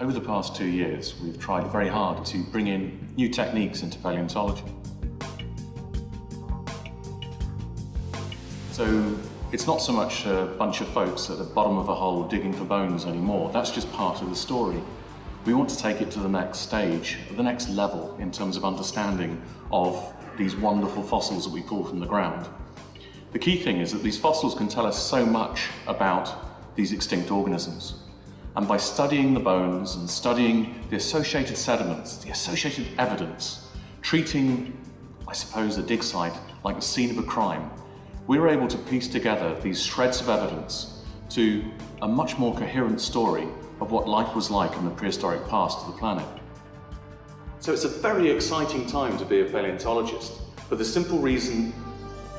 Over the past 2 years, we've tried very hard to bring in new techniques into paleontology. So it's not so much a bunch of folks at the bottom of a hole digging for bones anymore. That's just part of the story. We want to take it to the next stage, the next level in terms of understanding of these wonderful fossils that we pull from the ground. The key thing is that these fossils can tell us so much about these extinct organisms. And by studying the bones and studying the associated sediments, the associated evidence, treating, I suppose, a dig site like the scene of a crime, we were able to piece together these shreds of evidence to a much more coherent story of what life was like in the prehistoric past of the planet. So it's a very exciting time to be a paleontologist, for the simple reason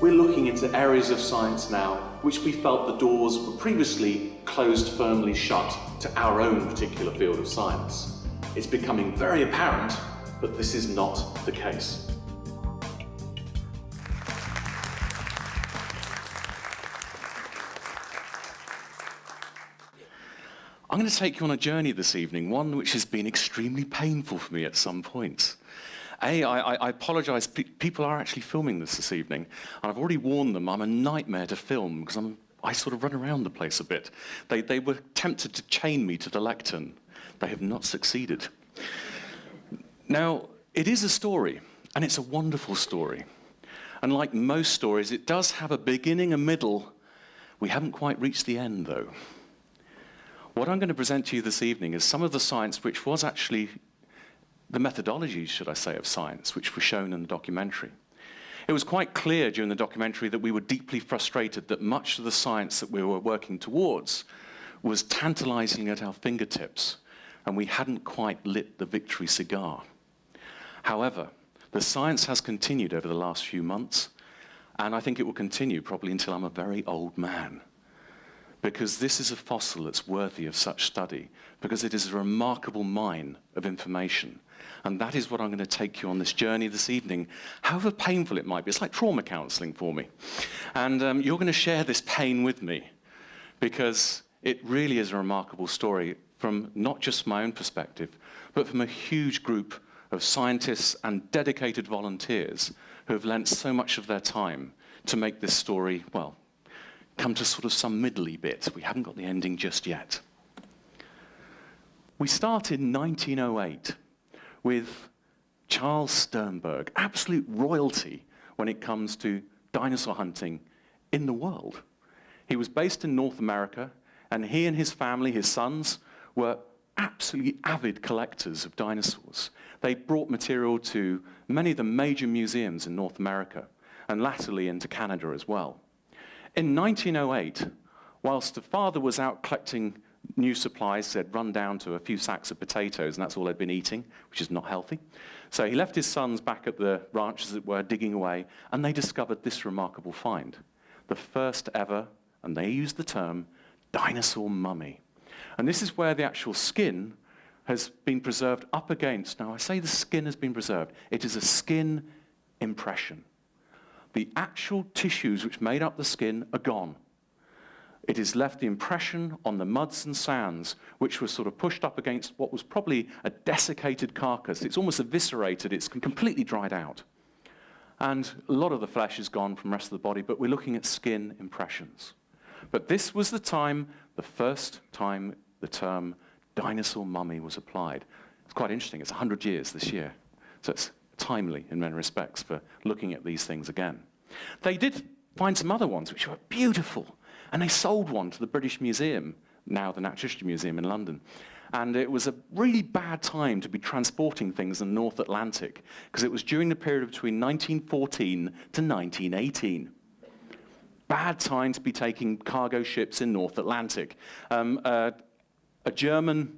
we're looking into areas of science now which we felt the doors were previously closed firmly shut to our own particular field of science. It's becoming very apparent that this is not the case. I'm going to take you on a journey this evening, one which has been extremely painful for me at some points. I apologise, people are actually filming this evening, and I've already warned them I'm a nightmare to film because I sort of run around the place a bit. They were tempted to chain me to the lectern. They have not succeeded. Now, it is a story, and it's a wonderful story. And like most stories, it does have a beginning, a middle. We haven't quite reached the end, though. What I'm going to present to you this evening is some of the science which was actually the methodologies, should I say, of science, which were shown in the documentary. It was quite clear during the documentary that we were deeply frustrated that much of the science that we were working towards was tantalizing at our fingertips, and we hadn't quite lit the victory cigar. However, the science has continued over the last few months, and I think it will continue probably until I'm a very old man. Because this is a fossil that's worthy of such study, because it is a remarkable mine of information. And that is what I'm going to take you on this journey this evening, however painful it might be. It's like trauma counselling for me. And you're going to share this pain with me, because it really is a remarkable story from not just my own perspective, but from a huge group of scientists and dedicated volunteers who have lent so much of their time to make this story, well, come to sort of some middly bit. We haven't got the ending just yet. We start in 1908 with Charles Sternberg, absolute royalty when it comes to dinosaur hunting in the world. He was based in North America, and he and his family, his sons, were absolutely avid collectors of dinosaurs. They brought material to many of the major museums in North America, and latterly into Canada as well. In 1908, whilst the father was out collecting new supplies, they'd run down to a few sacks of potatoes, and that's all they'd been eating, which is not healthy. So he left his sons back at the ranch, as it were, digging away, and they discovered this remarkable find. The first ever, and they used the term, dinosaur mummy. And this is where the actual skin has been preserved up against, now I say the skin has been preserved, it is a skin impression. The actual tissues which made up the skin are gone. It has left the impression on the muds and sands, which was sort of pushed up against what was probably a desiccated carcass. It's almost eviscerated, it's completely dried out. And a lot of the flesh is gone from the rest of the body, but we're looking at skin impressions. But this was the time, the first time the term dinosaur mummy was applied. It's quite interesting, it's 100 years this year. So it's timely in many respects for looking at these things again. They did find some other ones which were beautiful, and they sold one to the British Museum, now the Natural History Museum in London. And it was a really bad time to be transporting things in the North Atlantic, because it was during the period between 1914 to 1918. Bad time to be taking cargo ships in North Atlantic. A German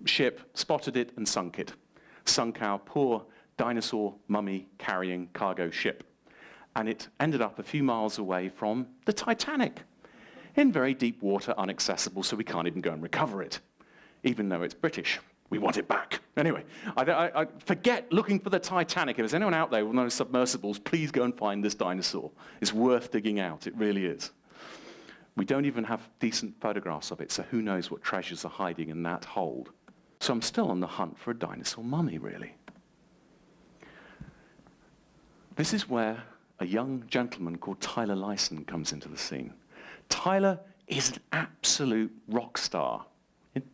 ship spotted it and sunk it. Sunk our poor dinosaur mummy carrying cargo ship. And it ended up a few miles away from the Titanic, in very deep water, inaccessible, so we can't even go and recover it, even though it's British. We want it back. Anyway, I forget looking for the Titanic. If there's anyone out there with no submersibles, please go and find this dinosaur. It's worth digging out, it really is. We don't even have decent photographs of it, so who knows what treasures are hiding in that hold. So I'm still on the hunt for a dinosaur mummy, really. This is where a young gentleman called Tyler Lyson comes into the scene. Tyler is an absolute rock star.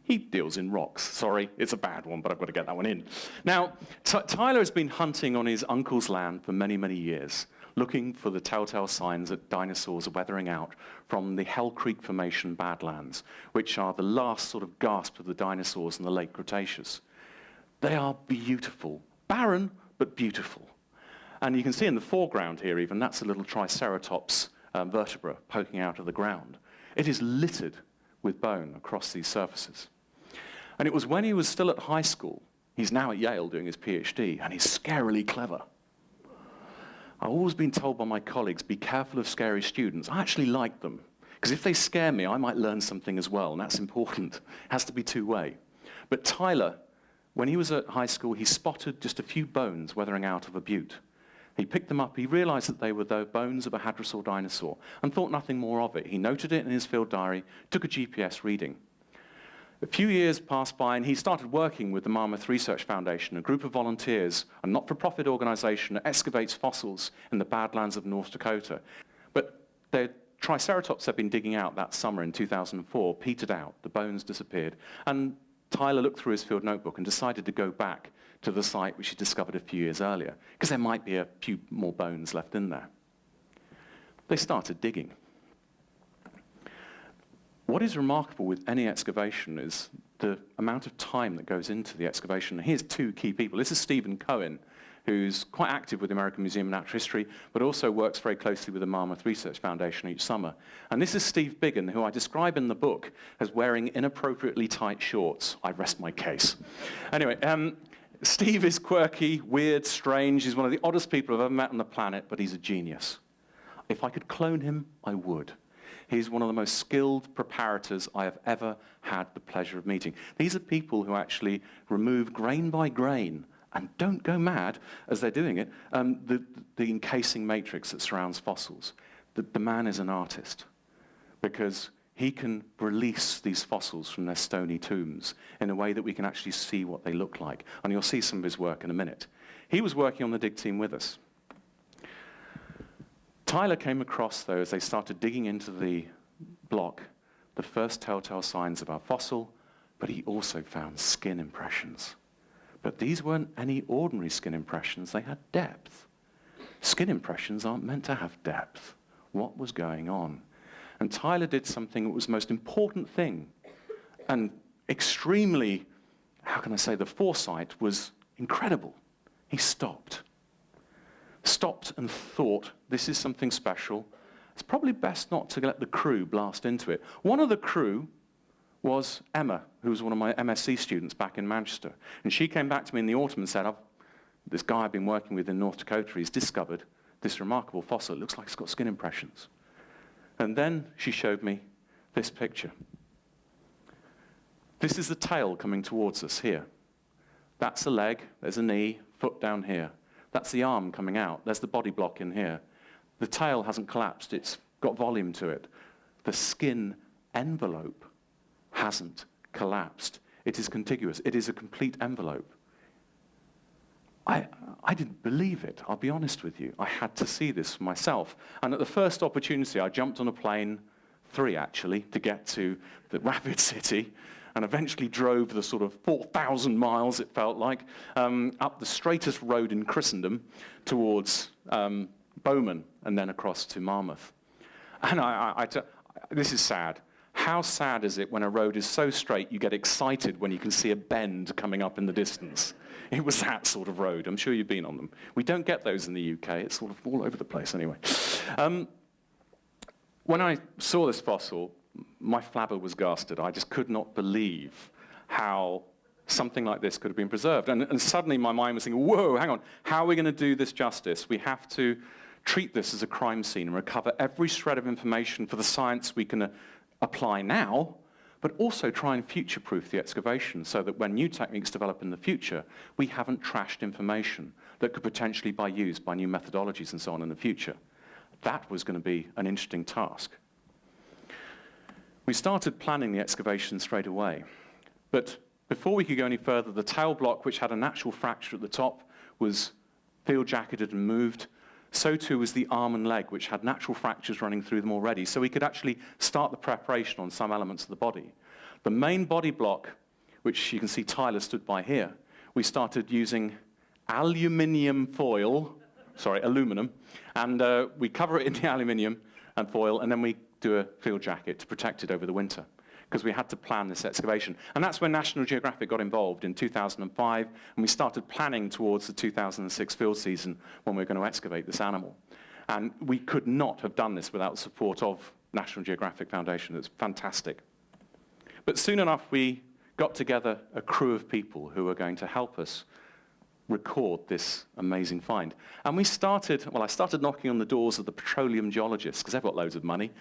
He deals in rocks. Sorry, it's a bad one, but I've got to get that one in. Now, Tyler has been hunting on his uncle's land for many, many years, looking for the telltale signs that dinosaurs are weathering out from the Hell Creek Formation Badlands, which are the last sort of gasp of the dinosaurs in the late Cretaceous. They are beautiful. Barren, but beautiful. And you can see in the foreground here even, that's a little Triceratops vertebra poking out of the ground. It is littered with bone across these surfaces. And it was when he was still at high school, he's now at Yale doing his PhD, and he's scarily clever. I've always been told by my colleagues, be careful of scary students. I actually like them, because if they scare me, I might learn something as well, and that's important. It has to be two-way. But Tyler, when he was at high school, he spotted just a few bones weathering out of a butte. He picked them up, he realized that they were the bones of a hadrosaur dinosaur, and thought nothing more of it. He noted it in his field diary, took a GPS reading. A few years passed by, and he started working with the Mammoth Research Foundation, a group of volunteers, a not-for-profit organization that excavates fossils in the Badlands of North Dakota. But the Triceratops they'd been digging out that summer in 2004 petered out, the bones disappeared, and Tyler looked through his field notebook and decided to go back to the site which he discovered a few years earlier, because there might be a few more bones left in there. They started digging. What is remarkable with any excavation is the amount of time that goes into the excavation. Here's two key people. This is Stephen Cohen, who's quite active with the American Museum of Natural History, but also works very closely with the Mammoth Research Foundation each summer. And this is Steve Biggin, who I describe in the book as wearing inappropriately tight shorts. I rest my case. Anyway, Steve is quirky, weird, strange. He's one of the oddest people I've ever met on the planet, but he's a genius. If I could clone him, I would. He's one of the most skilled preparators I have ever had the pleasure of meeting. These are people who actually remove grain by grain, and don't go mad as they're doing it, the encasing matrix that surrounds fossils. The man is an artist, because he can release these fossils from their stony tombs in a way that we can actually see what they look like. And you'll see some of his work in a minute. He was working on the dig team with us. Tyler came across, though, as they started digging into the block, the first telltale signs of our fossil, but he also found skin impressions. But these weren't any ordinary skin impressions, they had depth. Skin impressions aren't meant to have depth. What was going on? And Tyler did something that was the most important thing, and extremely, how can I say, the foresight was incredible. He stopped and thought, this is something special. It's probably best not to let the crew blast into it. One of the crew was Emma, who was one of my MSc students back in Manchester. And she came back to me in the autumn and said, this guy I've been working with in North Dakota, he's discovered this remarkable fossil. It looks like it's got skin impressions. And then she showed me this picture. This is the tail coming towards us here. That's a leg, there's a knee, foot down here. That's the arm coming out, there's the body block in here. The tail hasn't collapsed, it's got volume to it. The skin envelope hasn't collapsed. It is contiguous, it is a complete envelope. I didn't believe it, I'll be honest with you. I had to see this for myself. And at the first opportunity, I jumped on a plane, 3 actually, to get to the Rapid City, and eventually drove the sort of 4,000 miles, it felt like, up the straightest road in Christendom towards Bowman, and then across to Mammoth. And this is sad. How sad is it when a road is so straight you get excited when you can see a bend coming up in the distance? It was that sort of road. I'm sure you've been on them. We don't get those in the UK. It's sort of all over the place anyway. When I saw this fossil, my flabbergasted. I just could not believe how something like this could have been preserved. And suddenly my mind was thinking, whoa, hang on. How are we going to do this justice? We have to treat this as a crime scene and recover every shred of information for the science we can apply now, but also try and future-proof the excavation so that when new techniques develop in the future, we haven't trashed information that could potentially be used by new methodologies and so on in the future. That was going to be an interesting task. We started planning the excavation straight away. But before we could go any further, the tail block, which had a natural fracture at the top, was field jacketed and moved. So too was the arm and leg, which had natural fractures running through them already. So we could actually start the preparation on some elements of the body. The main body block, which you can see Tyler stood by here, we started using aluminum, and we cover it in the aluminum and foil, and then we do a field jacket to protect it over the winter, because we had to plan this excavation. And that's when National Geographic got involved in 2005, and we started planning towards the 2006 field season when we were going to excavate this animal. And we could not have done this without the support of National Geographic Foundation. It's fantastic. But soon enough, we got together a crew of people who were going to help us record this amazing find. And we started, well, I started knocking on the doors of the petroleum geologists, because they've got loads of money,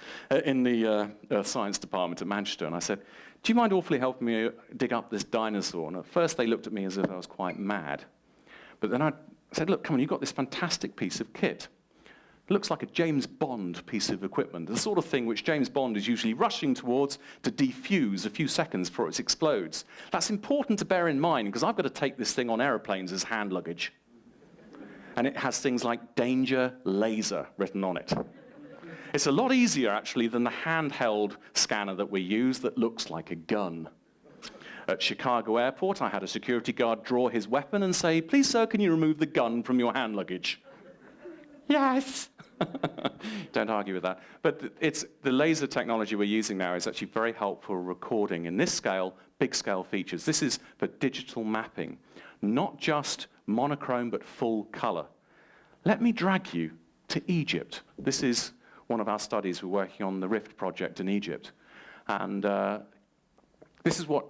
in the Earth Science Department at Manchester. And I said, do you mind awfully helping me dig up this dinosaur? And at first they looked at me as if I was quite mad. But then I said, look, come on, you've got this fantastic piece of kit. It looks like a James Bond piece of equipment, the sort of thing which James Bond is usually rushing towards to defuse a few seconds before it explodes. That's important to bear in mind, because I've got to take this thing on aeroplanes as hand luggage. And it has things like danger laser written on it. It's a lot easier, actually, than the handheld scanner that we use that looks like a gun. At Chicago Airport, I had a security guard draw his weapon and say, please, sir, can you remove the gun from your hand luggage? Yes. Don't argue with that. But it's the laser technology we're using now is actually very helpful recording in this scale, big scale features. This is for digital mapping, not just monochrome, but full color. Let me drag you to Egypt. This is one of our studies. We're working on the Rift project in Egypt. And this is what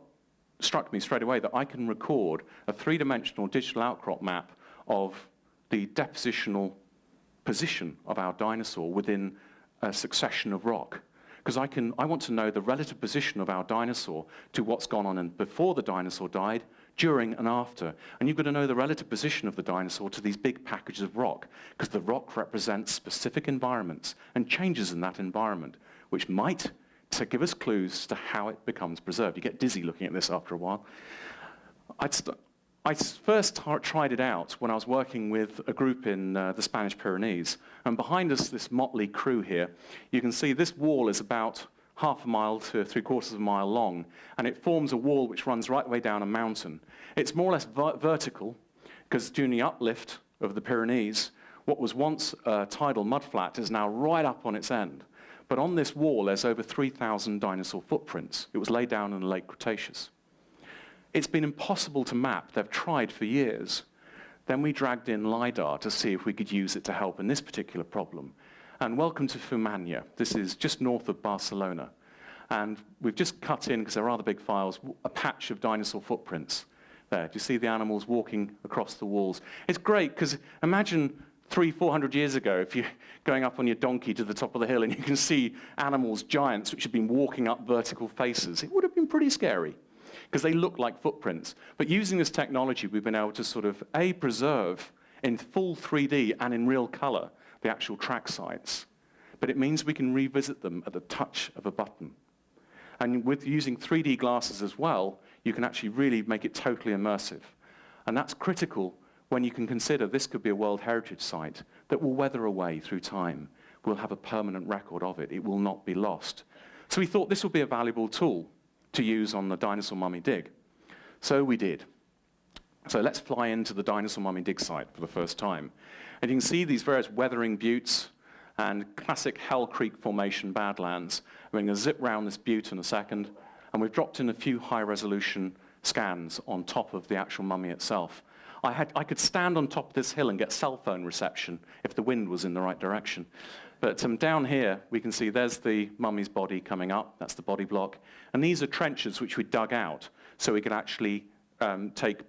struck me straight away, that I can record a three-dimensional digital outcrop map of the depositional position of our dinosaur within a succession of rock. Because I want to know the relative position of our dinosaur to what's gone on before the dinosaur died, during and after. And you've got to know the relative position of the dinosaur to these big packages of rock, because the rock represents specific environments and changes in that environment, which might give us clues to how it becomes preserved. You get dizzy looking at this after a while. I first tried it out when I was working with a group in the Spanish Pyrenees. And behind us, this motley crew here, you can see this wall is about half a mile to 3/4 of a mile long. And it forms a wall which runs right the way down a mountain. It's more or less vertical, because during the uplift of the Pyrenees, what was once a tidal mudflat is now right up on its end. But on this wall, there's over 3,000 dinosaur footprints. It was laid down in the late Cretaceous. It's been impossible to map. They've tried for years. Then we dragged in LiDAR to see if we could use it to help in this particular problem. And welcome to Fumania. This is just north of Barcelona. And we've just cut in, because they're rather big files, a patch of dinosaur footprints there. Do you see the animals walking across the walls? It's great, because imagine 300-400 years ago, if you're going up on your donkey to the top of the hill and you can see animals, giants, which have been walking up vertical faces. It would have been pretty scary, because they look like footprints. But using this technology, we've been able to sort of, preserve in full 3D and in real color the actual track sites. But it means we can revisit them at the touch of a button. And with using 3D glasses as well, you can actually really make it totally immersive. And that's critical when you can consider this could be a World Heritage Site that will weather away through time. We'll have a permanent record of it. It will not be lost. So we thought this would be a valuable tool to use on the dinosaur mummy dig. So we did. So let's fly into the dinosaur mummy dig site for the first time. And you can see these various weathering buttes and classic Hell Creek Formation badlands. We're going to zip round this butte in a second, and we've dropped in a few high-resolution scans on top of the actual mummy itself. I could stand on top of this hill and get cell phone reception if the wind was in the right direction. But down here, we can see there's the mummy's body coming up. That's the body block. And these are trenches which we dug out so we could actually take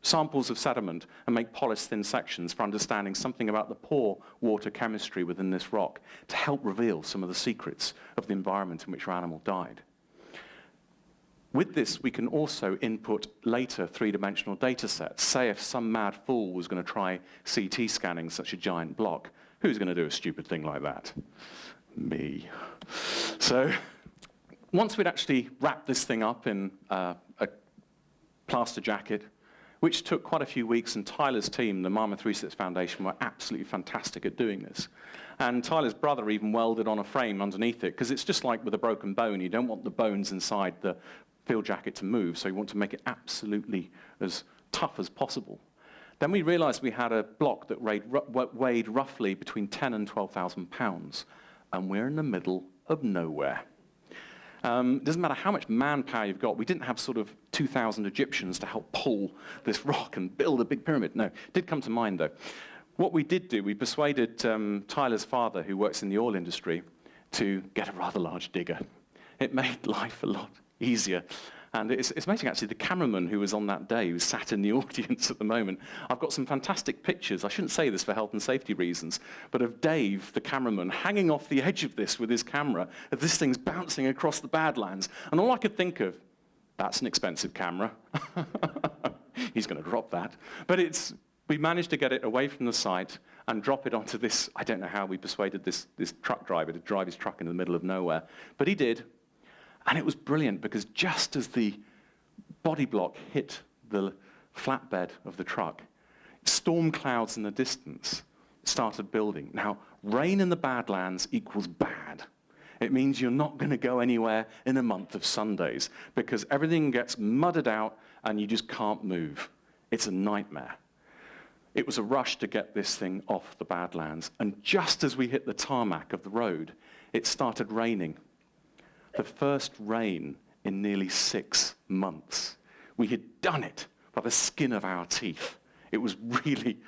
samples of sediment and make polished thin sections for understanding something about the pore water chemistry within this rock to help reveal some of the secrets of the environment in which our animal died. With this, we can also input later three-dimensional data sets. Say if some mad fool was going to try CT scanning such a giant block, who's going to do a stupid thing like that? Me. So once we'd actually wrapped this thing up in a plaster jacket, which took quite a few weeks, and Tyler's team, the Marmoth Research Foundation, were absolutely fantastic at doing this. And Tyler's brother even welded on a frame underneath it, because it's just like with a broken bone. You don't want the bones inside the field jacket to move, so you want to make it absolutely as tough as possible. Then we realized we had a block that weighed roughly between 10 and 12,000 pounds, and we're in the middle of nowhere. It doesn't matter how much manpower you've got. We didn't have sort of 2,000 Egyptians to help pull this rock and build a big pyramid. No, it did come to mind, though. What we did do, we persuaded Tyler's father, who works in the oil industry, to get a rather large digger. It made life a lot easier. And it's amazing, actually, the cameraman who was on that day, who's sat in the audience at the moment, I've got some fantastic pictures, I shouldn't say this for health and safety reasons, but of Dave, the cameraman, hanging off the edge of this with his camera, as this thing's bouncing across the Badlands. And all I could think of, that's an expensive camera. He's going to drop that. But we managed to get it away from the site and drop it onto this, I don't know how we persuaded this truck driver to drive his truck into the middle of nowhere, but he did. And it was brilliant, because just as the body block hit the flatbed of the truck, storm clouds in the distance started building. Now, rain in the Badlands equals bad. It means you're not going to go anywhere in a month of Sundays, because everything gets mudded out and you just can't move. It's a nightmare. It was a rush to get this thing off the Badlands. And just as we hit the tarmac of the road, it started raining. The first rain in nearly 6 months. We had done it by the skin of our teeth. It was really,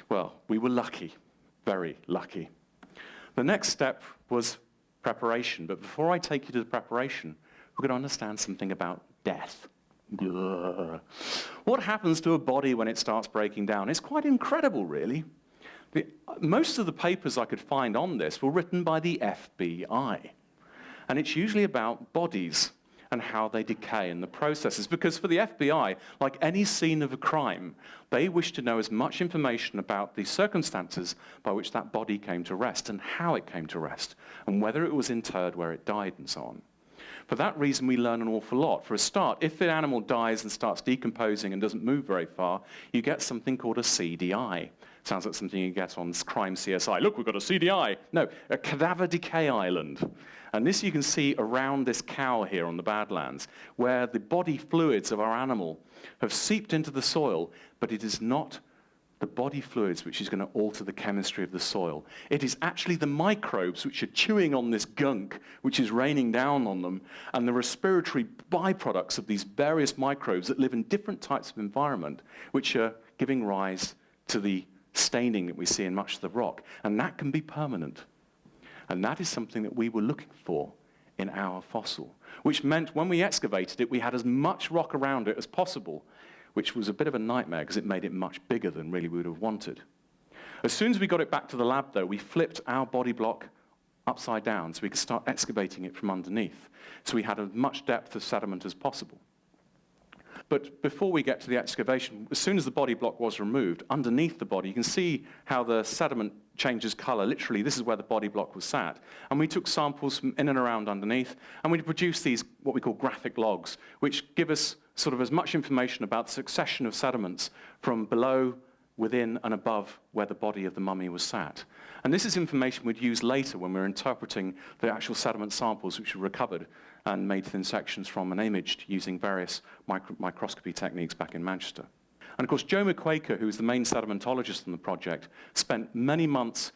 well, we were lucky, very lucky. The next step was preparation, but before I take you to the preparation, we're going to understand something about death. What happens to a body when it starts breaking down? It's quite incredible, really. Most of the papers I could find on this were written by the FBI. And it's usually about bodies and how they decay in the processes. Because for the FBI, like any scene of a crime, they wish to know as much information about the circumstances by which that body came to rest and how it came to rest and whether it was interred where it died and so on. For that reason, we learn an awful lot. For a start, if the animal dies and starts decomposing and doesn't move very far, you get something called a CDI. Sounds like something you get on Crime CSI. Look, we've got a CDI. No, a cadaver decay island. And this you can see around this cow here on the Badlands, where the body fluids of our animal have seeped into the soil, but it is not the body fluids which is going to alter the chemistry of the soil. It is actually the microbes which are chewing on this gunk, which is raining down on them, and the respiratory byproducts of these various microbes that live in different types of environment, which are giving rise to the staining that we see in much of the rock. And that can be permanent. And that is something that we were looking for in our fossil, which meant when we excavated it, we had as much rock around it as possible, which was a bit of a nightmare because it made it much bigger than really we would have wanted. As soon as we got it back to the lab, though, we flipped our body block upside down so we could start excavating it from underneath. So we had as much depth of sediment as possible. But before we get to the excavation, as soon as the body block was removed, underneath the body, you can see how the sediment changes color. Literally, this is where the body block was sat. And we took samples from in and around underneath, and we produced these, what we call graphic logs, which give us sort of as much information about the succession of sediments from below, within, and above where the body of the mummy was sat. And this is information we'd use later when we were interpreting the actual sediment samples which were recovered and made thin sections from and imaged using various microscopy techniques back in Manchester. And of course, Joe McQuaker, who was the main sedimentologist on the project, spent many months,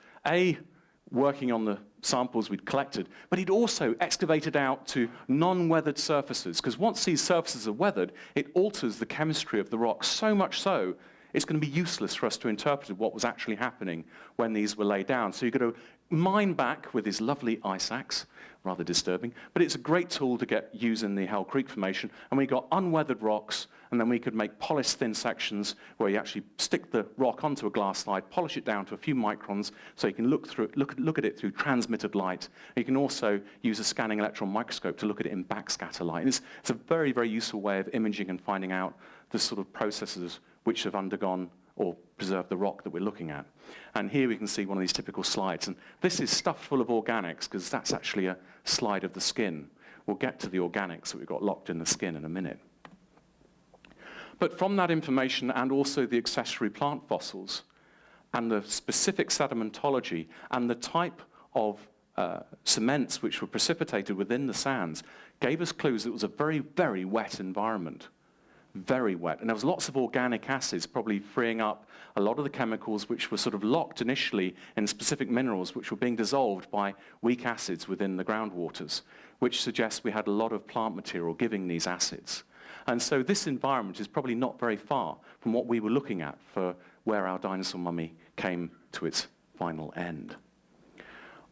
working on the samples we'd collected, but he'd also excavated out to non-weathered surfaces, because once these surfaces are weathered, it alters the chemistry of the rock so much so, it's going to be useless for us to interpret what was actually happening when these were laid down. So you've got to mine back with his lovely ice axe, rather disturbing, but it's a great tool to get using the Hell Creek Formation, and we got unweathered rocks, and then we could make polished thin sections where you actually stick the rock onto a glass slide, polish it down to a few microns, so you can look at it through transmitted light. You can also use a scanning electron microscope to look at it in backscatter light. And it's a very, very useful way of imaging and finding out the sort of processes which have undergone or preserved the rock that we're looking at. And here we can see one of these typical slides. And this is stuffed full of organics, because that's actually a slide of the skin, We'll get to the organics that we've got locked in the skin in a minute. But from that information and also the accessory plant fossils and the specific sedimentology and the type of cements which were precipitated within the sands gave us clues that it was a very, very wet environment. Very wet. And there was lots of organic acids probably freeing up a lot of the chemicals which were sort of locked initially in specific minerals which were being dissolved by weak acids within the groundwaters, which suggests we had a lot of plant material giving these acids. And so this environment is probably not very far from what we were looking at for where our dinosaur mummy came to its final end.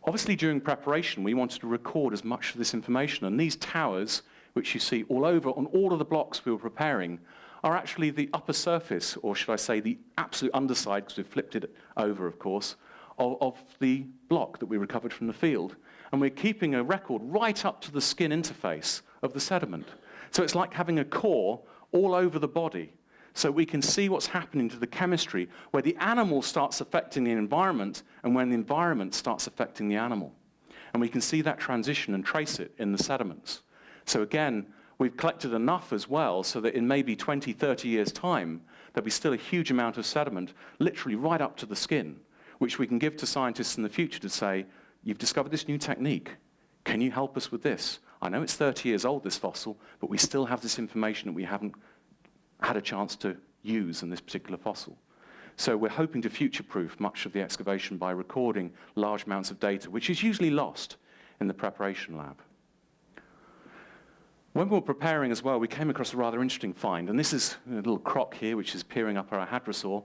Obviously, during preparation, we wanted to record as much of this information, and these towers, which you see all over on all of the blocks we were preparing, are actually the upper surface, or should I say the absolute underside, because we've flipped it over, of course, of the block that we recovered from the field. And we're keeping a record right up to the skin interface of the sediment. So it's like having a core all over the body. So we can see what's happening to the chemistry, where the animal starts affecting the environment and when the environment starts affecting the animal. And we can see that transition and trace it in the sediments. So again, we've collected enough as well so that in maybe 20, 30 years' time, there'll be still a huge amount of sediment, literally right up to the skin, which we can give to scientists in the future to say, you've discovered this new technique. Can you help us with this? I know it's 30 years old, this fossil, but we still have this information that we haven't had a chance to use in this particular fossil. So we're hoping to future-proof much of the excavation by recording large amounts of data, which is usually lost in the preparation lab. When we were preparing as well, we came across a rather interesting find, and this is a little croc here, which is peering up our hadrosaur.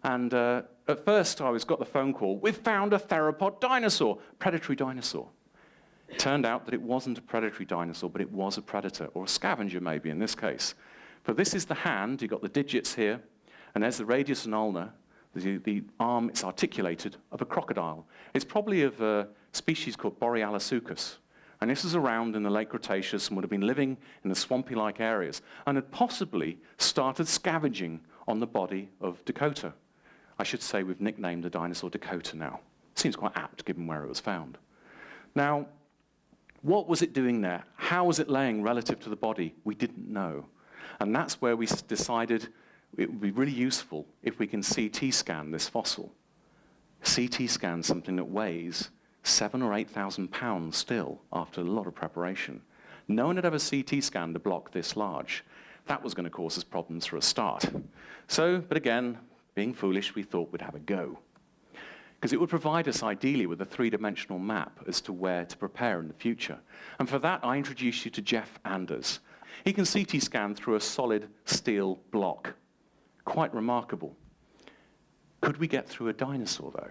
And at first, I got the phone call, we've found a theropod dinosaur, predatory dinosaur. It turned out that it wasn't a predatory dinosaur, but it was a predator, or a scavenger maybe in this case. But this is the hand, you've got the digits here, and there's the radius and ulna, the arm, it's articulated, of a crocodile. It's probably of a species called Borealisuchus. And this is around in the late Cretaceous and would have been living in the swampy-like areas and had possibly started scavenging on the body of Dakota. I should say we've nicknamed the dinosaur Dakota now. Seems quite apt given where it was found. Now, what was it doing there? How was it laying relative to the body? We didn't know. And that's where we decided it would be really useful if we can CT scan this fossil. CT scan something that weighs 7,000 or 8,000 pounds still after a lot of preparation. No one had ever CT scanned a block this large. That was going to cause us problems for a start. So, but again, being foolish, we thought we'd have a go. Because it would provide us ideally with a three-dimensional map as to where to prepare in the future. And for that, I introduce you to Jeff Anders. He can CT scan through a solid steel block. Quite remarkable. Could we get through a dinosaur, though?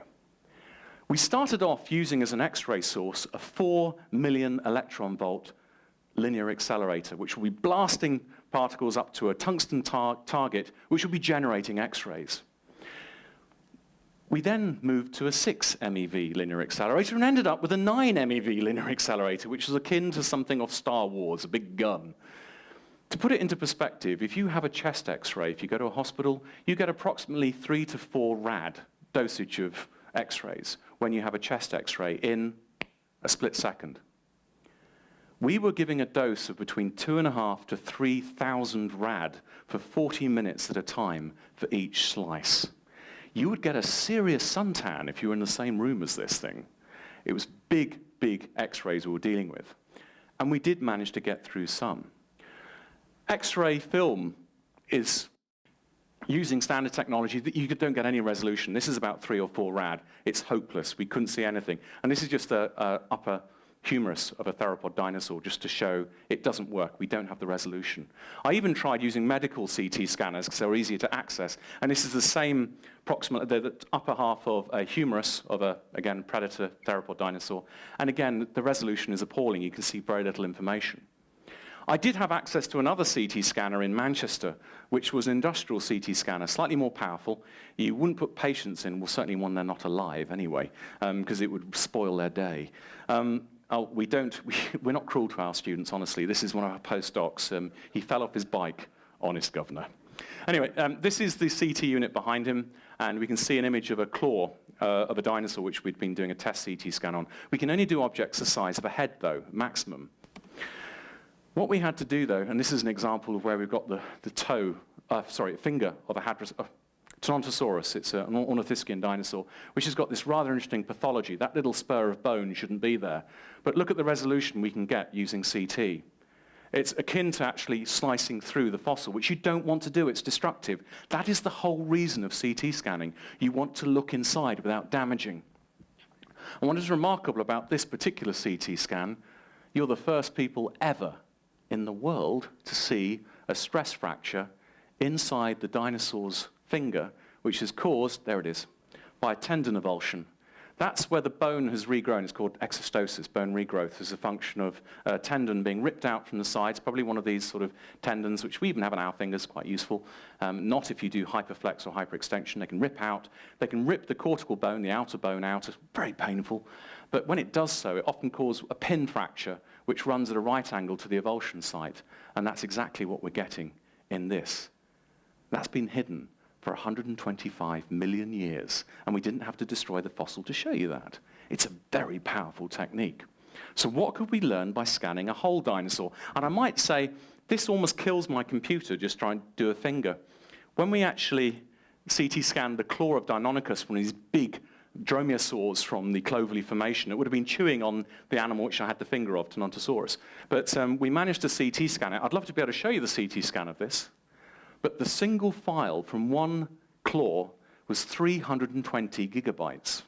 We started off using as an X-ray source a 4 million electron volt linear accelerator, which will be blasting particles up to a tungsten target, which will be generating X-rays. We then moved to a 6 MeV linear accelerator and ended up with a 9 MeV linear accelerator, which was akin to something of Star Wars, a big gun. To put it into perspective, if you have a chest X-ray, if you go to a hospital, you get approximately 3 to 4 rad dosage of X-rays when you have a chest X-ray in a split second. We were giving a dose of between 2,500 to 3,000 rad for 40 minutes at a time for each slice. You would get a serious suntan if you were in the same room as this thing. It was big, big X-rays we were dealing with. And we did manage to get through some. X-ray film is using standard technology that you don't get any resolution. This is about 3 or 4 rad. It's hopeless. We couldn't see anything. And this is just an upper humerus of a theropod dinosaur just to show it doesn't work. We don't have the resolution. I even tried using medical CT scanners because they were easier to access. And this is the same the upper half of a humerus of a, again, predator theropod dinosaur. And again, the resolution is appalling. You can see very little information. I did have access to another CT scanner in Manchester, which was an industrial CT scanner, slightly more powerful. You wouldn't put patients in, well, certainly when they're not alive anyway, because it would spoil their day. We're not cruel to our students, honestly. This is one of our postdocs. He fell off his bike, honest governor. Anyway, this is the CT unit behind him, and we can see an image of a claw of a dinosaur, which we'd been doing a test CT scan on. We can only do objects the size of a head, though, maximum. What we had to do, though, and this is an example of where we've got the finger of a Trontosaurus. It's an ornithischian dinosaur, which has got this rather interesting pathology. That little spur of bone shouldn't be there. But look at the resolution we can get using CT. It's akin to actually slicing through the fossil, which you don't want to do. It's destructive. That is the whole reason of CT scanning. You want to look inside without damaging. And what is remarkable about this particular CT scan, you're the first people ever in the world to see a stress fracture inside the dinosaur's finger, which is caused, there it is, by a tendon avulsion. That's where the bone has regrown. It's called exostosis, bone regrowth, as a function of a tendon being ripped out from the sides, probably one of these sort of tendons, which we even have on our fingers, quite useful. Not if you do hyperflex or hyperextension. They can rip out. They can rip the cortical bone, the outer bone out. It's very painful. But when it does so, it often causes a pin fracture, which runs at a right angle to the avulsion site. And that's exactly what we're getting in this. That's been hidden for 125 million years, and we didn't have to destroy the fossil to show you that. It's a very powerful technique. So what could we learn by scanning a whole dinosaur? And I might say, this almost kills my computer just trying to do a finger. When we actually CT scanned the claw of Deinonychus, one of these big dromaeosaurs from the Clovelly Formation, it would have been chewing on the animal which I had the finger of, Tenontosaurus. But we managed to CT scan it. I'd love to be able to show you the CT scan of this. But the single file from one claw was 320 gigabytes.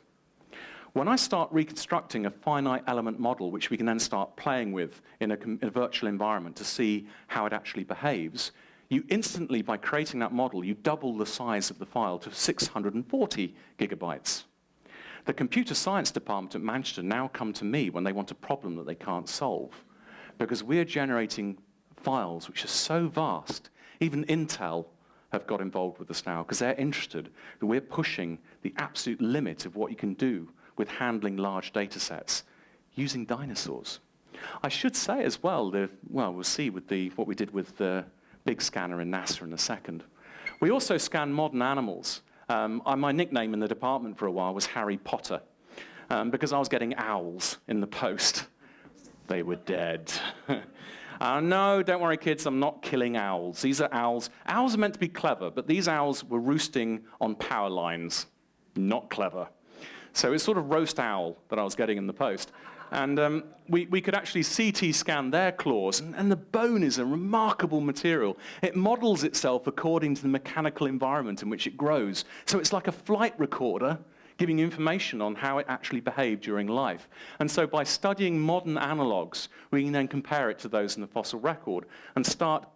When I start reconstructing a finite element model, which we can then start playing with in a virtual environment to see how it actually behaves, you instantly, by creating that model, you double the size of the file to 640 gigabytes. The computer science department at Manchester now come to me when they want a problem that they can't solve, because we're generating files which are so vast. Even Intel have got involved with us now because they're interested that we're pushing the absolute limit of what you can do with handling large data sets using dinosaurs. I should say as well, we'll see with what we did with the big scanner in NASA in a second. We also scan modern animals. My nickname in the department for a while was Harry Potter because I was getting owls in the post. They were dead. No, don't worry, kids, I'm not killing owls. These are owls. Owls are meant to be clever, but these owls were roosting on power lines. Not clever. So it's sort of roast owl that I was getting in the post. And we could actually CT scan their claws, and the bone is a remarkable material. It models itself according to the mechanical environment in which it grows. So it's like a flight recorder giving information on how it actually behaved during life. And so by studying modern analogues, we can then compare it to those in the fossil record and start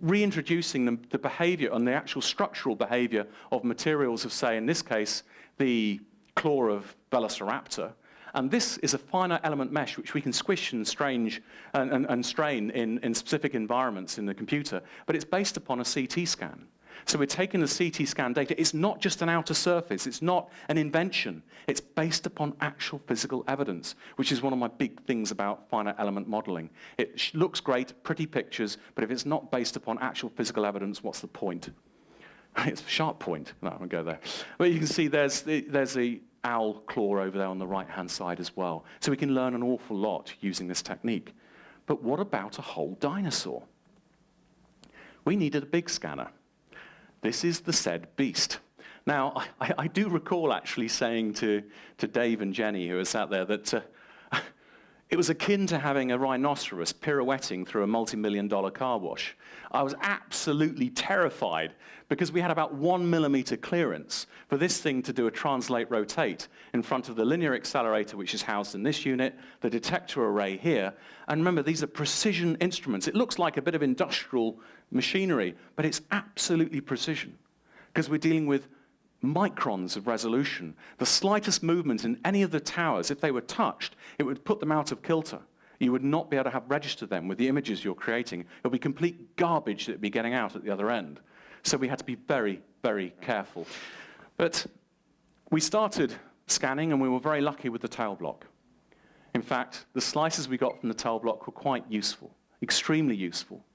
reintroducing the behavior and the actual structural behavior of materials of, say, in this case, the claw of Velociraptor. And this is a finite element mesh which we can squish and strain in specific environments in the computer, but it's based upon a CT scan. So we're taking the CT scan data. It's not just an outer surface. It's not an invention. It's based upon actual physical evidence, which is one of my big things about finite element modeling. It looks great, pretty pictures, but if it's not based upon actual physical evidence, what's the point? It's a sharp point. No, I won't go there. But you can see there's the owl claw over there on the right-hand side as well. So we can learn an awful lot using this technique. But what about a whole dinosaur? We needed a big scanner. This is the said beast. Now, I do recall actually saying to Dave and Jenny, who are sat there, that it was akin to having a rhinoceros pirouetting through a multi-million-dollar car wash. I was absolutely terrified because we had about 1 millimeter clearance for this thing to do a translate rotate in front of the linear accelerator, which is housed in this unit, the detector array here. And remember, these are precision instruments. It looks like a bit of industrial machinery, but it's absolutely precision because we're dealing with microns of resolution. The slightest movement in any of the towers, if they were touched, it would put them out of kilter. You would not be able to have registered them with the images you're creating. It would be complete garbage that would be getting out at the other end. So we had to be very, very careful. But we started scanning, and we were very lucky with the tail block. In fact, the slices we got from the tail block were quite useful, extremely useful.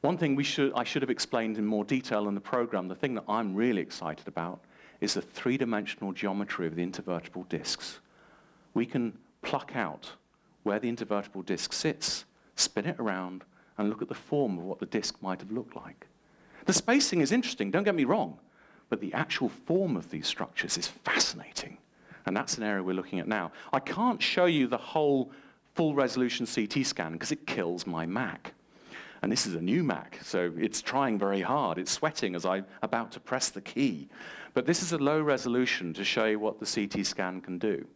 One thing I should have explained in more detail in the program, the thing that I'm really excited about, is the three-dimensional geometry of the intervertebral discs. We can pluck out where the intervertebral disc sits, spin it around, and look at the form of what the disk might have looked like. The spacing is interesting, don't get me wrong, but the actual form of these structures is fascinating. And that's an area we're looking at now. I can't show you the whole full-resolution CT scan because it kills my Mac. And this is a new Mac, so it's trying very hard. It's sweating as I'm about to press the key. But this is a low resolution to show you what the CT scan can do.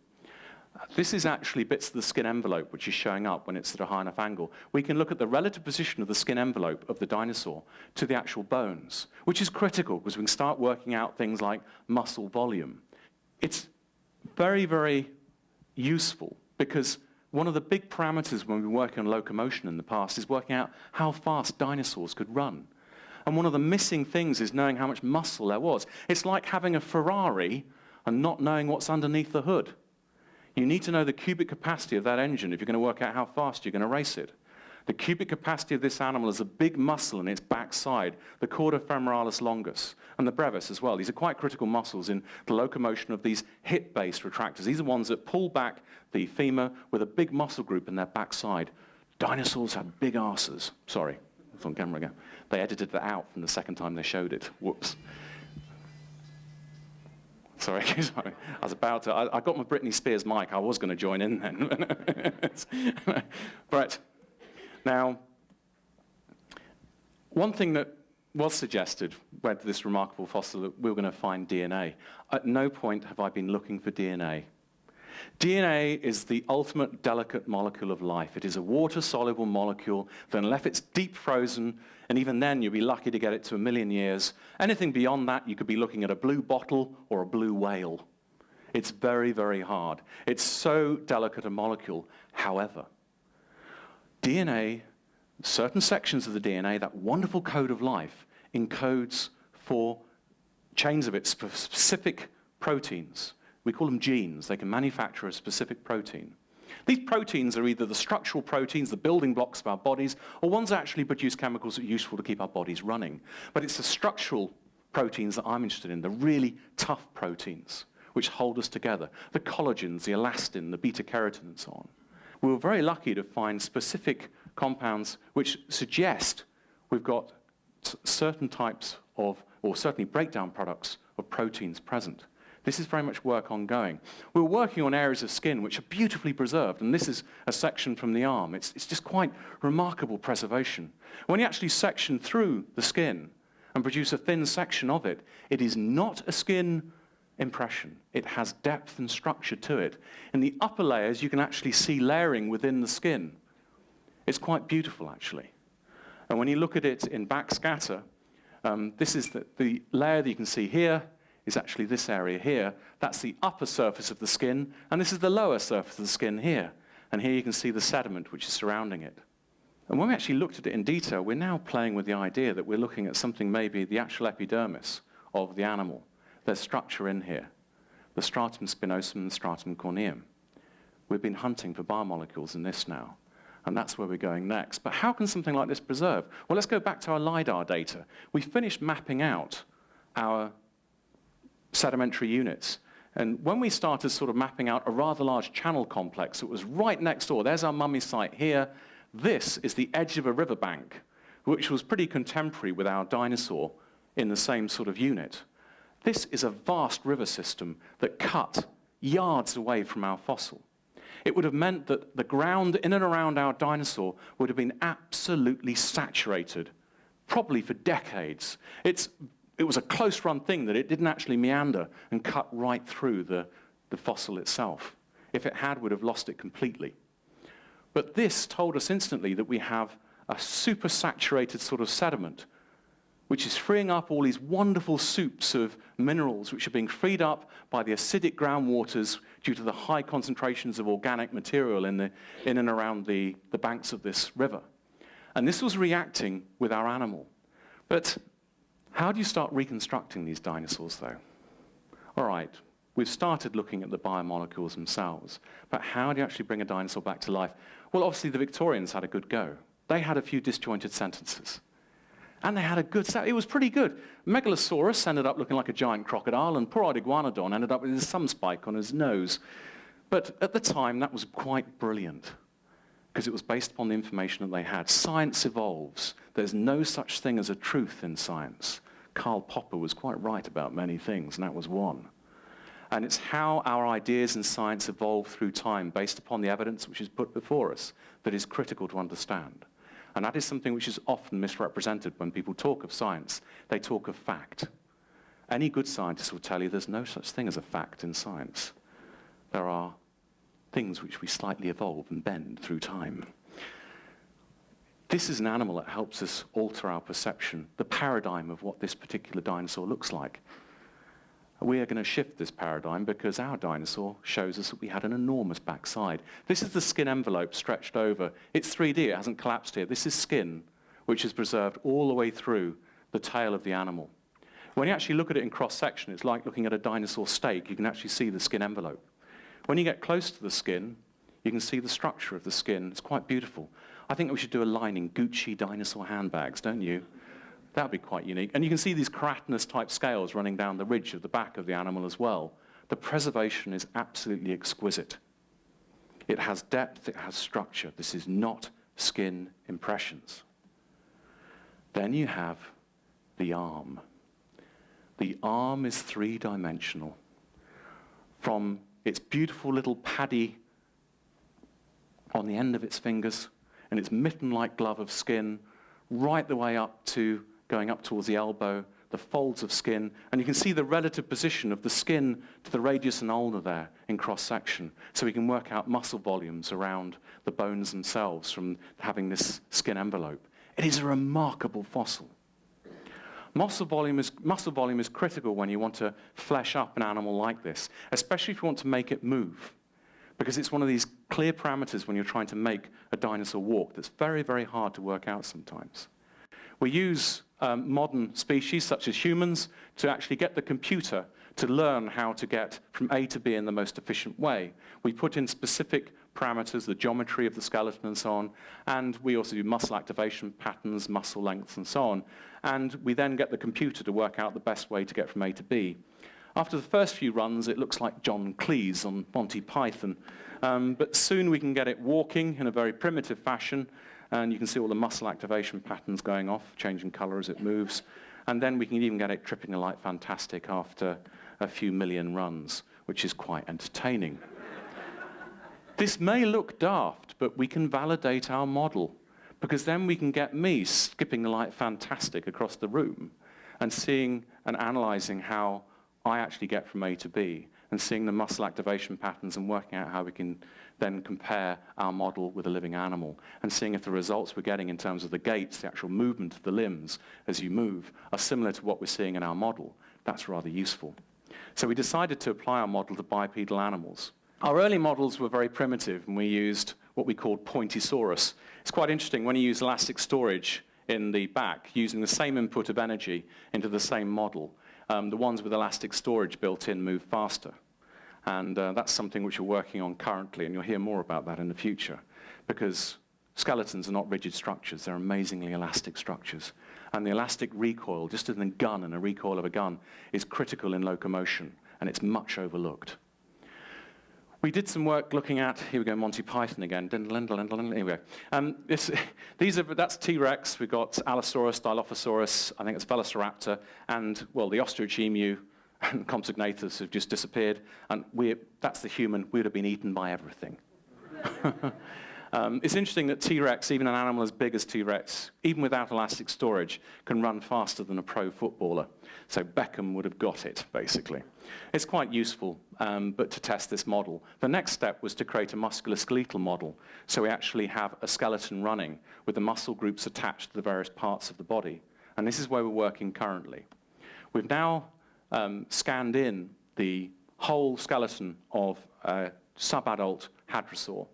This is actually bits of the skin envelope which is showing up when it's at a high enough angle. We can look at the relative position of the skin envelope of the dinosaur to the actual bones, which is critical because we can start working out things like muscle volume. It's very, very useful because one of the big parameters when we were working on locomotion in the past is working out how fast dinosaurs could run. And one of the missing things is knowing how much muscle there was. It's like having a Ferrari and not knowing what's underneath the hood. You need to know the cubic capacity of that engine if you're going to work out how fast you're going to race it. The cubic capacity of this animal is a big muscle in its backside, the chorda femoralis longus, and the brevis as well. These are quite critical muscles in the locomotion of these hip-based retractors. These are ones that pull back the femur with a big muscle group in their backside. Dinosaurs have big arses. Sorry, it's on camera again. They edited that out from the second time they showed it. Whoops. Sorry, sorry. I was about to, I got my Britney Spears mic. I was going to join in then. Right. Now, one thing that was suggested with this remarkable fossil that we were going to find DNA. At no point have I been looking for DNA. DNA is the ultimate delicate molecule of life. It is a water-soluble molecule that unless it's deep frozen, and even then you'll be lucky to get it to 1 million years. Anything beyond that, you could be looking at a blue bottle or a blue whale. It's very, very hard. It's so delicate a molecule. However, DNA, certain sections of the DNA, that wonderful code of life, encodes for chains of its specific proteins. We call them genes. They can manufacture a specific protein. These proteins are either the structural proteins, the building blocks of our bodies, or ones that actually produce chemicals that are useful to keep our bodies running. But it's the structural proteins that I'm interested in, the really tough proteins, which hold us together. The collagens, the elastin, the beta-carotene, and so on. We were very lucky to find specific compounds which suggest we've got certain types of, or certainly breakdown products of proteins present. This is very much work ongoing. We're working on areas of skin which are beautifully preserved, and this is a section from the arm. It's just quite remarkable preservation. When you actually section through the skin and produce a thin section of it, it is not a skin impression. It has depth and structure to it. In the upper layers, you can actually see layering within the skin. It's quite beautiful, actually. And when you look at it in backscatter, this is the layer that you can see here is actually this area here. That's the upper surface of the skin, and this is the lower surface of the skin here. And here you can see the sediment which is surrounding it. And when we actually looked at it in detail, we're now playing with the idea that we're looking at something maybe the actual epidermis of the animal. There's structure in here, the stratum spinosum and the stratum corneum. We've been hunting for biomolecules in this now, and that's where we're going next. But how can something like this preserve? Well, let's go back to our LiDAR data. We finished mapping out our sedimentary units. And when we started sort of mapping out a rather large channel complex, it was right next door. There's our mummy site here. This is the edge of a riverbank, which was pretty contemporary with our dinosaur in the same sort of unit. This is a vast river system that cut yards away from our fossil. It would have meant that the ground in and around our dinosaur would have been absolutely saturated, probably for decades. It was a close-run thing that it didn't actually meander and cut right through the fossil itself. If it had, we'd have lost it completely. But this told us instantly that we have a super-saturated sort of sediment, which is freeing up all these wonderful soups of minerals which are being freed up by the acidic groundwaters due to the high concentrations of organic material in and around the banks of this river. And this was reacting with our animal. But how do you start reconstructing these dinosaurs, though? All right, we've started looking at the biomolecules themselves, but how do you actually bring a dinosaur back to life? Well, obviously, the Victorians had a good go. They had a few disjointed sentences. And they had a good set. It was pretty good. Megalosaurus ended up looking like a giant crocodile, and poor old Iguanodon ended up with his thumb spike on his nose. But at the time, that was quite brilliant. because it was based upon the information that they had. Science evolves. There's no such thing as a truth in science. Karl Popper was quite right about many things, and that was one. And it's how our ideas in science evolve through time based upon the evidence which is put before us that is critical to understand. And that is something which is often misrepresented when people talk of science. They talk of fact. Any good scientist will tell you there's no such thing as a fact in science. There are things which we slightly evolve and bend through time. This is an animal that helps us alter our perception, the paradigm of what this particular dinosaur looks like. We are going to shift this paradigm because our dinosaur shows us that we had an enormous backside. This is the skin envelope stretched over. It's 3D, it hasn't collapsed here. This is skin, which is preserved all the way through the tail of the animal. When you actually look at it in cross-section, it's like looking at a dinosaur steak. You can actually see the skin envelope. When you get close to the skin, you can see the structure of the skin. It's quite beautiful. I think we should do a line in Gucci dinosaur handbags, don't you? That would be quite unique. And you can see these keratinous-type scales running down the ridge of the back of the animal as well. The preservation is absolutely exquisite. It has depth, it has structure. This is not skin impressions. Then you have the arm. The arm is three-dimensional. From its beautiful little paddy on the end of its fingers and its mitten-like glove of skin, right the way up to going up towards the elbow, the folds of skin, and you can see the relative position of the skin to the radius and ulna there in cross-section, so we can work out muscle volumes around the bones themselves from having this skin envelope. It is a remarkable fossil. Muscle volume is critical when you want to flesh up an animal like this, especially if you want to make it move, because it's one of these clear parameters when you're trying to make a dinosaur walk that's very, very hard to work out sometimes. We use modern species, such as humans, to actually get the computer to learn how to get from A to B in the most efficient way. We put in specific parameters, the geometry of the skeleton and so on, and we also do muscle activation patterns, muscle lengths and so on, and we then get the computer to work out the best way to get from A to B. After the first few runs, it looks like John Cleese on Monty Python, but soon we can get it walking in a very primitive fashion, and you can see all the muscle activation patterns going off, changing color as it moves. And then we can even get it tripping like fantastic after a few million runs, which is quite entertaining. This may look daft, but we can validate our model, because then we can get me skipping like fantastic across the room and seeing and analyzing how I actually get from A to B, and seeing the muscle activation patterns and working out how we can then compare our model with a living animal, and seeing if the results we're getting in terms of the gaits, the actual movement of the limbs as you move, are similar to what we're seeing in our model. That's rather useful. So we decided to apply our model to bipedal animals. Our early models were very primitive, and we used what we called Pointosaurus. It's quite interesting when you use elastic storage in the back, using the same input of energy into the same model. The ones with elastic storage built in move faster. And that's something which we're working on currently, and you'll hear more about that in the future, because skeletons are not rigid structures, they're amazingly elastic structures. And the elastic recoil, just as in a gun and a recoil of a gun, is critical in locomotion, and it's much overlooked. We did some work looking at, here we go, Monty Python again, here we go. That's T-Rex, we've got Allosaurus, Dilophosaurus, I think it's Velociraptor, and, well, the ostrich emu and Compsognathus have just disappeared, and that's the human. We would have been eaten by everything. It's interesting that T-Rex, even an animal as big as T-Rex, even without elastic storage, can run faster than a pro footballer. So Beckham would have got it, basically. It's quite useful, but to test this model. The next step was to create a musculoskeletal model, so we actually have a skeleton running with the muscle groups attached to the various parts of the body. And this is where we're working currently. We've now scanned in the whole skeleton of a subadult hadrosaur.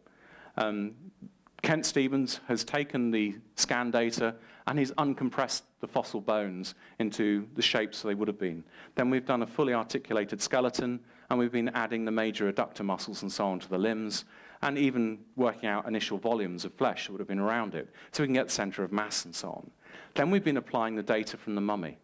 Kent Stevens has taken the scan data and he's uncompressed the fossil bones into the shapes they would have been. Then we've done a fully articulated skeleton, and we've been adding the major adductor muscles and so on to the limbs, and even working out initial volumes of flesh that would have been around it, so we can get the center of mass and so on. Then we've been applying the data from the mummy.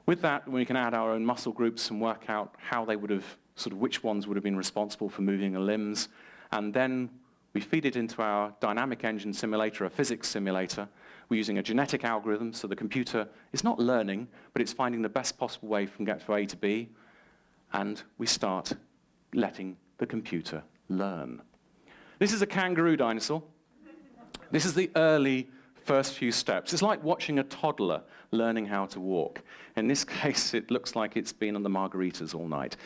With that, we can add our own muscle groups and work out how they would have, which ones would have been responsible for moving the limbs, and then We feed it into our dynamic engine simulator, a physics simulator. We're using a genetic algorithm, so the computer is not learning, but it's finding the best possible way from get from A to B, and we start letting the computer learn. This is a kangaroo dinosaur. This is the early first few steps. It's like watching a toddler learning how to walk. In this case, it looks like it's been on the margaritas all night.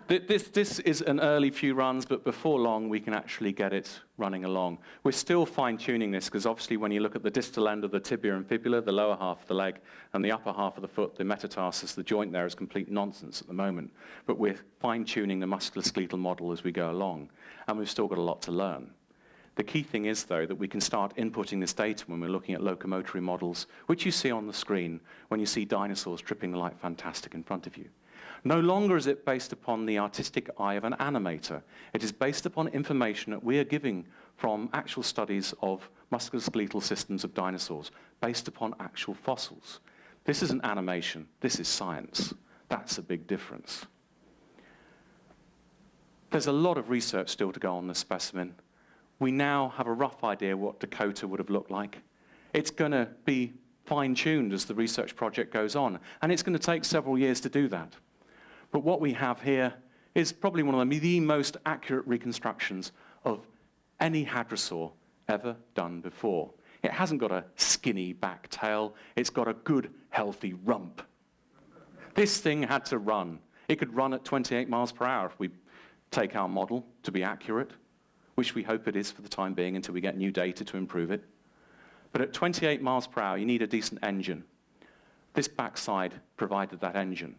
This is an early few runs, but before long, we can actually get it running along. We're still fine-tuning this, because obviously when you look at the distal end of the tibia and fibula, the lower half of the leg, and the upper half of the foot, the metatarsus, the joint there, is complete nonsense at the moment. But we're fine-tuning the musculoskeletal model as we go along, and we've still got a lot to learn. The key thing is, though, that we can start inputting this data when we're looking at locomotory models, which you see on the screen when you see dinosaurs tripping like fantastic in front of you. No longer is it based upon the artistic eye of an animator. It is based upon information that we are giving from actual studies of musculoskeletal systems of dinosaurs, based upon actual fossils. This isn't animation, this is science. That's a big difference. There's a lot of research still to go on this specimen. We now have a rough idea what Dakota would have looked like. It's going to be fine-tuned as the research project goes on, and it's going to take several years to do that. But what we have here is probably one of the most accurate reconstructions of any hadrosaur ever done before. It hasn't got a skinny back tail, it's got a good, healthy rump. This thing had to run. It could run at 28 miles per hour if we take our model to be accurate, which we hope it is for the time being until we get new data to improve it. But at 28 miles per hour, you need a decent engine. This backside provided that engine.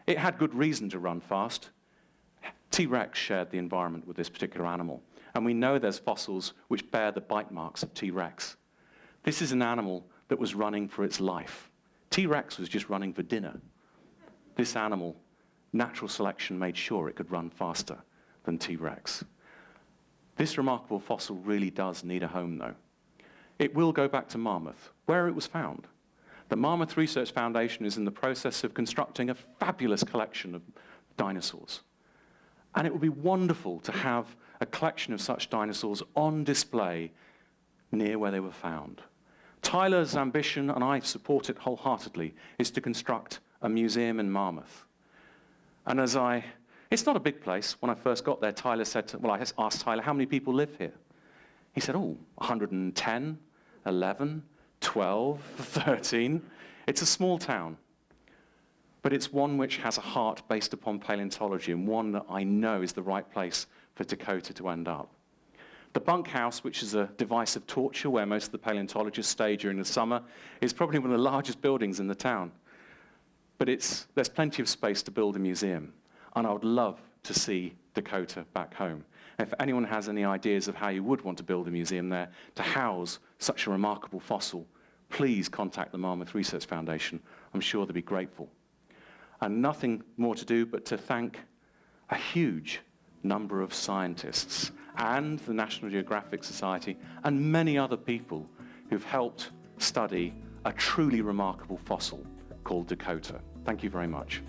It had good reason to run fast. T-Rex shared the environment with this particular animal, and we know there's fossils which bear the bite marks of T-Rex. This is an animal that was running for its life. T-Rex was just running for dinner. This animal, natural selection made sure it could run faster than T-Rex. This remarkable fossil really does need a home, though. It will go back to Mammoth, where it was found. The Mammoth Research Foundation is in the process of constructing a fabulous collection of dinosaurs. And it would be wonderful to have a collection of such dinosaurs on display near where they were found. Tyler's ambition, and I support it wholeheartedly, is to construct a museum in Mammoth. And it's not a big place. When I first got there, I asked Tyler, how many people live here? He said, 110, 11, 12, 13. It's a small town, but it's one which has a heart based upon paleontology, and one that I know is the right place for Dakota to end up. The bunkhouse, which is a device of torture where most of the paleontologists stay during the summer, is probably one of the largest buildings in the town. But there's plenty of space to build a museum, and I would love to see Dakota back home. And if anyone has any ideas of how you would want to build a museum there to house such a remarkable fossil, please contact the Mammoth Research Foundation. I'm sure they'll be grateful. And nothing more to do but to thank a huge number of scientists and the National Geographic Society and many other people who've helped study a truly remarkable fossil called Dakota. Thank you very much.